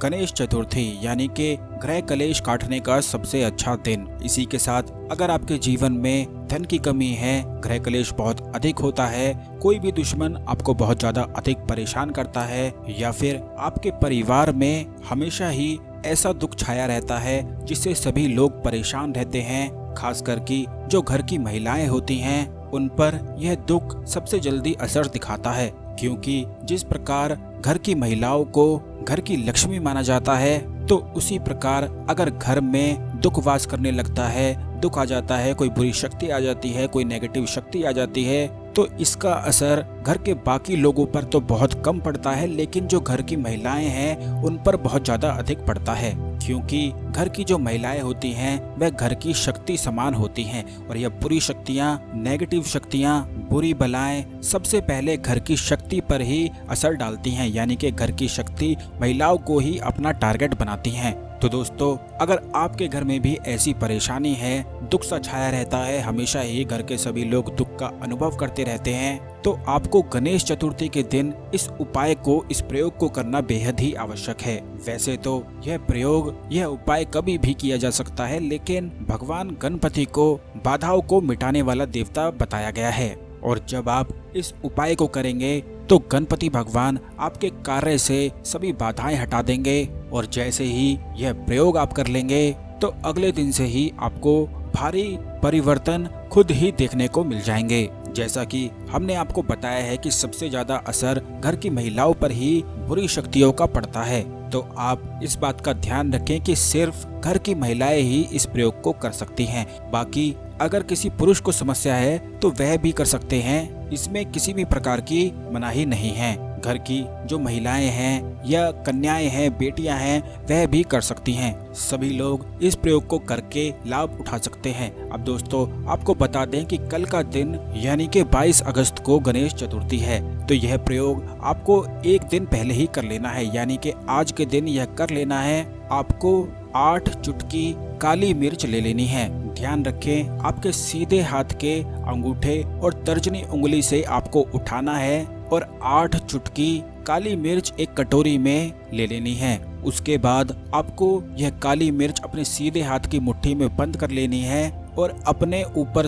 गणेश चतुर्थी यानी कि ग्रह कलेश काटने का सबसे अच्छा दिन। इसी के साथ अगर आपके जीवन में धन की कमी है, ग्रह कलेश बहुत अधिक होता है, कोई भी दुश्मन आपको बहुत ज्यादा अधिक परेशान करता है, या फिर आपके परिवार में हमेशा ही ऐसा दुख छाया रहता है जिससे सभी लोग परेशान रहते हैं, खास करके जो घर की महिलाएं होती हैं उन पर यह दुख सबसे जल्दी असर दिखाता है, क्योंकि जिस प्रकार घर की महिलाओं को घर की लक्ष्मी माना जाता है, तो उसी प्रकार अगर घर में दुख वास करने लगता है, दुख आ जाता है, कोई बुरी शक्ति आ जाती है, कोई नेगेटिव शक्ति आ जाती है, तो इसका असर घर के बाकी लोगों पर तो बहुत कम पड़ता है, लेकिन जो घर की महिलाएं हैं उन पर बहुत ज्यादा अधिक पड़ता है, क्योंकि घर की जो महिलाएं होती हैं वह घर की शक्ति समान होती हैं, और यह बुरी शक्तियां, नेगेटिव शक्तियां, बुरी बलाएं सबसे पहले घर की शक्ति पर ही असर डालती हैं, यानी कि घर की शक्ति महिलाओं को ही अपना टारगेट बनाती हैं। तो दोस्तों, अगर आपके घर में भी ऐसी परेशानी है, दुख सा छाया रहता है, हमेशा ही घर के सभी लोग दुख का अनुभव करते रहते हैं, तो आपको गणेश चतुर्थी के दिन इस उपाय को, इस प्रयोग को करना बेहद ही आवश्यक है। वैसे तो यह उपाय कभी भी किया जा सकता है, लेकिन भगवान गणपति को बाधाओं को मिटाने वाला देवता बताया गया है, और जब आप इस उपाय को करेंगे तो गणपति भगवान आपके कार्य से सभी बाधाएं हटा देंगे, और जैसे ही यह प्रयोग आप कर लेंगे तो अगले दिन से ही आपको भारी परिवर्तन खुद ही देखने को मिल जाएंगे। जैसा कि हमने आपको बताया है कि सबसे ज्यादा असर घर की महिलाओं पर ही बुरी शक्तियों का पड़ता है, तो आप इस बात का ध्यान रखें कि सिर्फ घर की महिलाएं ही इस प्रयोग को कर सकती हैं। बाकी अगर किसी पुरुष को समस्या है तो वह भी कर सकते हैं, इसमें किसी भी प्रकार की मनाही नहीं है। घर की जो महिलाएं हैं या कन्याएं हैं, बेटियां हैं, वह भी कर सकती हैं। सभी लोग इस प्रयोग को करके लाभ उठा सकते हैं। अब दोस्तों, आपको बता दें कि कल का दिन यानी कि 22 अगस्त को गणेश चतुर्थी है, तो यह प्रयोग आपको एक दिन पहले ही कर लेना है, यानी कि आज के दिन यह कर लेना है। आपको 8 चुटकी काली मिर्च ले लेनी है। ध्यान रखें, आपके सीधे हाथ के अंगूठे और तर्जनी उंगली से आपको उठाना है और 8 चुटकी काली मिर्च एक कटोरी में ले लेनी है। उसके बाद आपको यह काली मिर्च अपने सीधे हाथ की मुट्ठी में बंद कर लेनी है और अपने ऊपर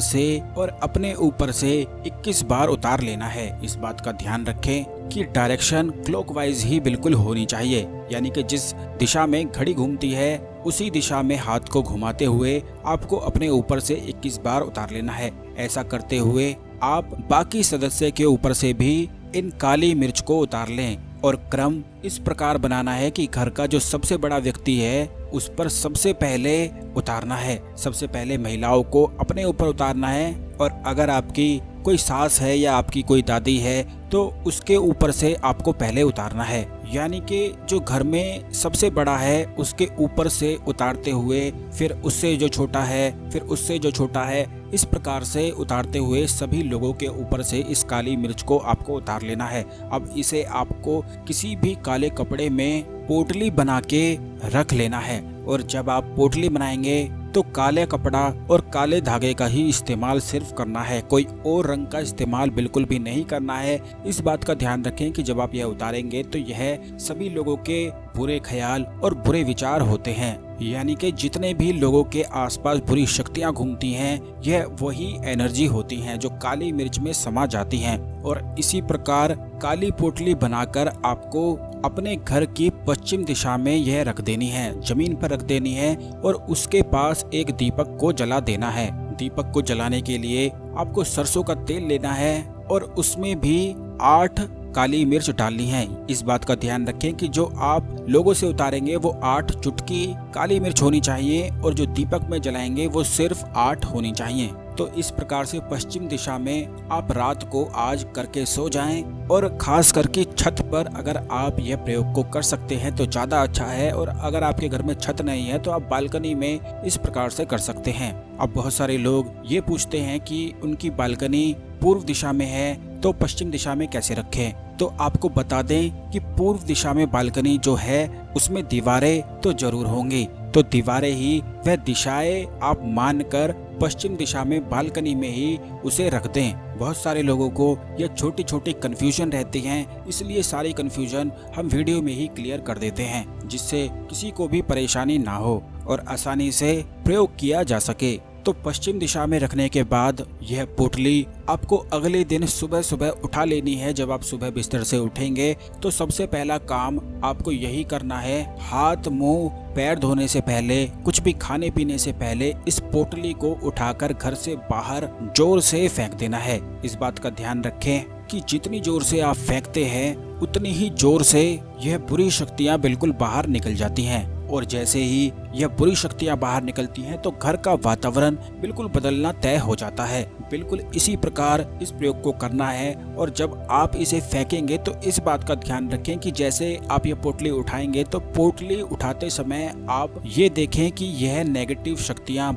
से 21 बार उतार लेना है। इस बात का ध्यान रखें कि डायरेक्शन क्लॉकवाइज ही बिल्कुल होनी चाहिए, यानी कि जिस दिशा में घड़ी घूमती है उसी दिशा में हाथ को घुमाते हुए आपको अपने ऊपर से 21 बार उतार लेना है। ऐसा करते हुए आप बाकी सदस्य के ऊपर से भी इन काली मिर्च को उतार लें, और क्रम इस प्रकार बनाना है कि घर का जो सबसे बड़ा व्यक्ति है उस पर सबसे पहले उतारना है। सबसे पहले महिलाओं को अपने ऊपर उतारना है, और अगर आपकी कोई सास है या आपकी कोई दादी है तो उसके ऊपर से आपको पहले उतारना है, यानी कि जो घर में सबसे बड़ा है उसके ऊपर से उतारते हुए फिर उससे जो छोटा है, फिर उससे जो छोटा है, इस प्रकार से उतारते हुए सभी लोगों के ऊपर से इस काली मिर्च को आपको उतार लेना है। अब इसे आपको किसी भी काले कपड़े में पोटली बना के रख लेना है, और जब आप पोटली बनाएंगे तो काले कपड़ा और काले धागे का ही इस्तेमाल सिर्फ करना है, कोई और रंग का इस्तेमाल बिल्कुल भी नहीं करना है। इस बात का ध्यान रखें कि जब आप यह उतारेंगे तो यह सभी लोगों के बुरे ख्याल और बुरे विचार होते हैं, यानी कि जितने भी लोगों के आसपास बुरी शक्तियां घूमती हैं, यह वही एनर्जी होती हैं जो काली मिर्च में समा जाती हैं। और इसी प्रकार काली पोटली बनाकर आपको अपने घर की पश्चिम दिशा में यह रख देनी है, जमीन पर रख देनी है, और उसके पास एक दीपक को जला देना है। दीपक को जलाने के लिए आपको सरसों का तेल लेना है और उसमें भी 8 काली मिर्च डालनी है। इस बात का ध्यान रखें कि जो आप लोगों से उतारेंगे वो 8 चुटकी काली मिर्च होनी चाहिए, और जो दीपक में जलाएंगे वो सिर्फ 8 होनी चाहिए। तो इस प्रकार से पश्चिम दिशा में आप रात को आज करके सो जाएं, और खास करके छत पर अगर आप यह प्रयोग को कर सकते हैं तो ज़्यादा अच्छा है, और अगर आपके घर में छत नहीं है तो आप बालकनी में इस प्रकार से कर सकते हैं। अब बहुत सारे लोग ये पूछते हैं कि उनकी बालकनी पूर्व दिशा में है तो पश्चिम दिशा में कैसे रखें। तो आपको बता दें कि पूर्व दिशा में बालकनी जो है उसमें दीवारें तो जरूर होंगी, तो दीवारें ही वह दिशाएं आप मानकर पश्चिम दिशा में बालकनी में ही उसे रख दें। बहुत सारे लोगों को यह छोटी छोटी कंफ्यूजन रहती हैं, इसलिए सारी कंफ्यूजन हम वीडियो में ही क्लियर कर देते हैं, जिससे किसी को भी परेशानी ना हो और आसानी से प्रयोग किया जा सके। तो पश्चिम दिशा में रखने के बाद यह पोटली आपको अगले दिन सुबह सुबह उठा लेनी है। जब आप सुबह बिस्तर से उठेंगे तो सबसे पहला काम आपको यही करना है, हाथ मुंह पैर धोने से पहले, कुछ भी खाने पीने से पहले इस पोटली को उठाकर घर से बाहर जोर से फेंक देना है। इस बात का ध्यान रखें कि जितनी जोर से आप फेंकते हैं उतनी ही जोर से यह बुरी शक्तियां बिल्कुल बाहर निकल जाती हैं। और जैसे ही यह बुरी शक्तियां बाहर निकलती हैं तो घर का वातावरण बिल्कुल बदलना तय हो जाता है। बिल्कुल इसी प्रकार इस प्रयोग को करना है। और जब आप इसे फेंकेंगे तो इस बात का ध्यान रखें कि जैसे आप ये पोटली उठाएंगे तो पोटली उठाते समय आप ये देखें कि यह नेगेटिव शक्तियां,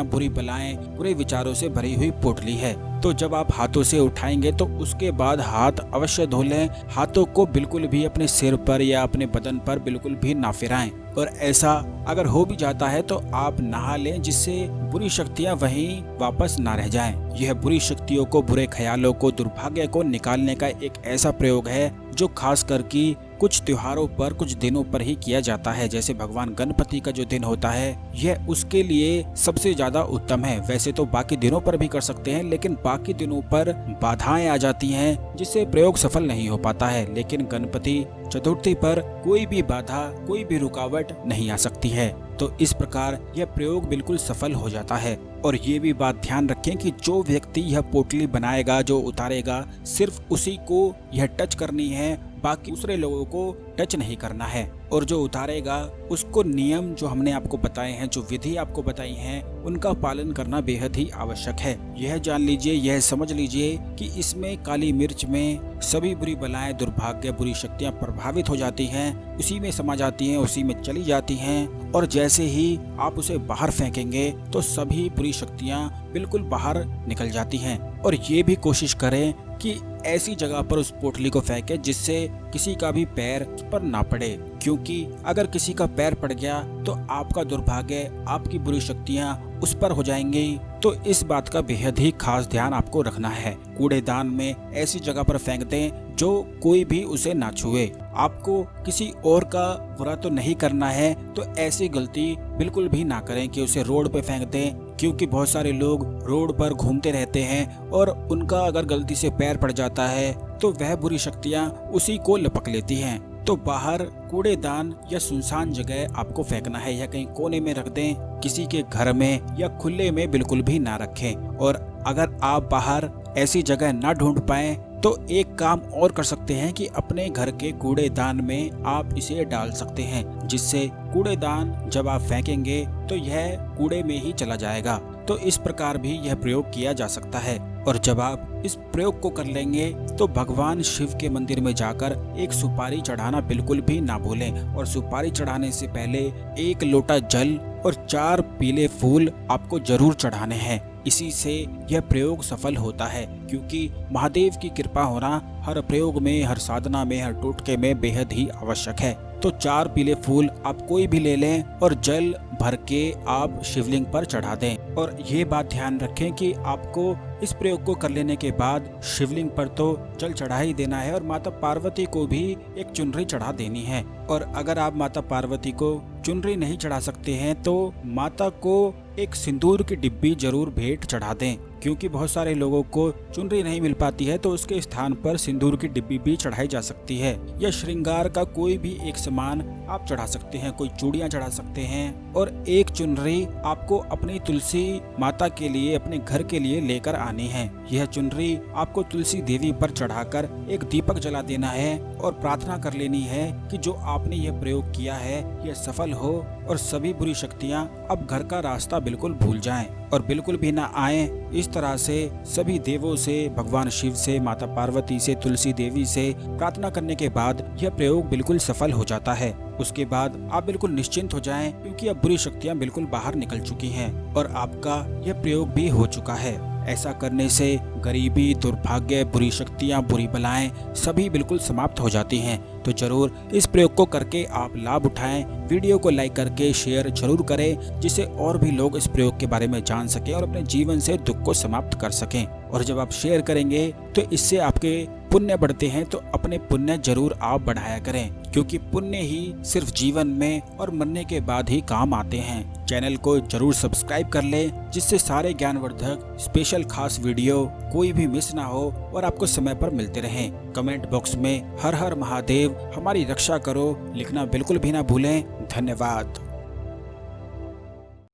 बुरी बलाएं, बुरे विचारों से भरी हुई पोटली है। तो जब आप हाथों से उठाएंगे तो उसके बाद हाथ अवश्य धो लें। हाथों को बिल्कुल भी अपने सिर पर या अपने बदन पर बिल्कुल भी ना फिराएं। और ऐसा अगर हो भी जाता है तो आप नहा लें, जिससे बुरी शक्तियां वहीं वापस ना रह जाएं। यह बुरी शक्तियों को, बुरे ख्यालों को, दुर्भाग्य को निकालने का एक ऐसा प्रयोग है जो खास करके कुछ त्योहारों पर, कुछ दिनों पर ही किया जाता है। जैसे भगवान गणपति का जो दिन होता है यह उसके लिए सबसे ज्यादा उत्तम है। वैसे तो बाकी दिनों पर भी कर सकते हैं, लेकिन बाकी दिनों पर बाधाएं आ जाती हैं जिससे प्रयोग सफल नहीं हो पाता है। लेकिन गणपति चतुर्थी पर कोई भी बाधा, कोई भी रुकावट नहीं आ सकती है। तो इस प्रकार यह प्रयोग बिल्कुल सफल हो जाता है। और ये भी बात ध्यान रखें कि जो व्यक्ति यह पोटली बनाएगा, जो उतारेगा, सिर्फ उसी को यह टच करनी है, बाकी दूसरे लोगों को टच नहीं करना है। और जो उतारेगा उसको नियम जो हमने आपको बताए हैं, जो विधि आपको बताई हैं, उनका पालन करना बेहद ही आवश्यक है। यह जान लीजिए, यह समझ लीजिए कि इसमें काली मिर्च में सभी बुरी बलाएं, दुर्भाग्य, बुरी शक्तियां प्रभावित हो जाती हैं, उसी में समा जाती हैं, उसी में चली जाती हैं। और जैसे ही आप उसे बाहर फेंकेंगे तो सभी बुरी शक्तियां बिल्कुल बाहर निकल जाती हैं। और ये भी कोशिश करें कि ऐसी जगह पर उस पोटली को फेंके जिससे किसी का भी पैर पर ना पड़े, क्योंकि अगर किसी का पैर पड़ गया तो आपका दुर्भाग्य, आपकी बुरी शक्तियां उस पर हो जाएंगी। तो इस बात का बेहद ही खास ध्यान आपको रखना है। कूड़ेदान में ऐसी जगह पर फेंक दें जो कोई भी उसे ना छुए। आपको किसी और का बुरा तो नहीं करना है, तो ऐसी गलती बिल्कुल भी ना करें कि उसे रोड पे फेंक दें, क्योंकि बहुत सारे लोग रोड पर घूमते रहते हैं और उनका अगर गलती से पैर पड़ जाता है तो वह बुरी शक्तियां उसी को लपक लेती हैं। तो बाहर कूड़ेदान या सुनसान जगह आपको फेंकना है, या कहीं कोने में रख दें, किसी के घर में या खुले में बिल्कुल भी ना रखें। और अगर आप बाहर ऐसी जगह ना ढूंढ पाएं तो एक काम और कर सकते हैं कि अपने घर के कूड़ेदान में आप इसे डाल सकते हैं, जिससे कूड़ेदान जब आप फेंकेंगे तो यह कूड़े में ही चला जाएगा। तो इस प्रकार भी यह प्रयोग किया जा सकता है। और जब आप इस प्रयोग को कर लेंगे तो भगवान शिव के मंदिर में जाकर एक सुपारी चढ़ाना बिल्कुल भी ना भूलें। और सुपारी चढ़ाने से पहले 1 लोटा जल और 4 पीले फूल आपको जरूर चढ़ाने हैं। इसी से यह प्रयोग सफल होता है, क्योंकि महादेव की कृपा होना हर प्रयोग में, हर साधना में, हर टोटके में बेहद ही आवश्यक है। तो 4 पीले फूल आप कोई भी ले लें और जल भर के आप शिवलिंग पर चढ़ा दें। और ये बात ध्यान रखें कि आपको इस प्रयोग को कर लेने के बाद शिवलिंग पर तो जल चढ़ा ही देना है और माता पार्वती को भी एक चुनरी चढ़ा देनी है। और अगर आप माता पार्वती को चुनरी नहीं चढ़ा सकते हैं तो माता को एक सिंदूर की डिब्बी जरूर भेंट चढ़ा दें, क्योंकि बहुत सारे लोगों को चुनरी नहीं मिल पाती है तो उसके स्थान पर सिंदूर की डिब्बी भी चढ़ाई जा सकती है। या श्रृंगार का कोई भी एक सामान आप चढ़ा सकते हैं, कोई चूड़ियां चढ़ा सकते हैं। और एक चुनरी आपको अपनी तुलसी माता के लिए, अपने घर के लिए लेकर आनी है। यह चुनरी आपको तुलसी देवी पर चढ़ाकर एक दीपक जला देना है और प्रार्थना कर लेनी है कि जो आपने यह प्रयोग किया है यह सफल हो और सभी बुरी शक्तियां अब घर का रास्ता बिल्कुल भूल जाएं और बिल्कुल भी ना आए। इस तरह से सभी देवों से, भगवान शिव से, माता पार्वती से, तुलसी देवी से प्रार्थना करने के बाद यह प्रयोग बिल्कुल सफल हो जाता है। उसके बाद आप बिल्कुल निश्चिंत हो जाएं, क्योंकि अब बुरी शक्तियां बिल्कुल बाहर निकल चुकी हैं और आपका यह प्रयोग भी हो चुका है। ऐसा करने से गरीबी, दुर्भाग्य, बुरी शक्तियाँ, बुरी बलाएं सभी बिल्कुल समाप्त हो जाती हैं। तो जरूर इस प्रयोग को करके आप लाभ उठाएं। वीडियो को लाइक करके शेयर जरूर करें, जिससे और भी लोग इस प्रयोग के बारे में जान सकें और अपने जीवन से दुख को समाप्त कर सकें। और जब आप शेयर करेंगे तो इससे आपके पुण्य बढ़ते हैं, तो अपने पुण्य जरूर आप बढ़ाया करें, क्योंकि पुण्य ही सिर्फ जीवन में और मरने के बाद ही काम आते हैं। चैनल को जरूर सब्सक्राइब कर लें, जिससे सारे ज्ञानवर्धक स्पेशल खास वीडियो कोई भी मिस ना हो और आपको समय पर मिलते रहें। कमेंट बॉक्स में हर हर महादेव हमारी रक्षा करो लिखना बिल्कुल भी ना भूलें। धन्यवाद।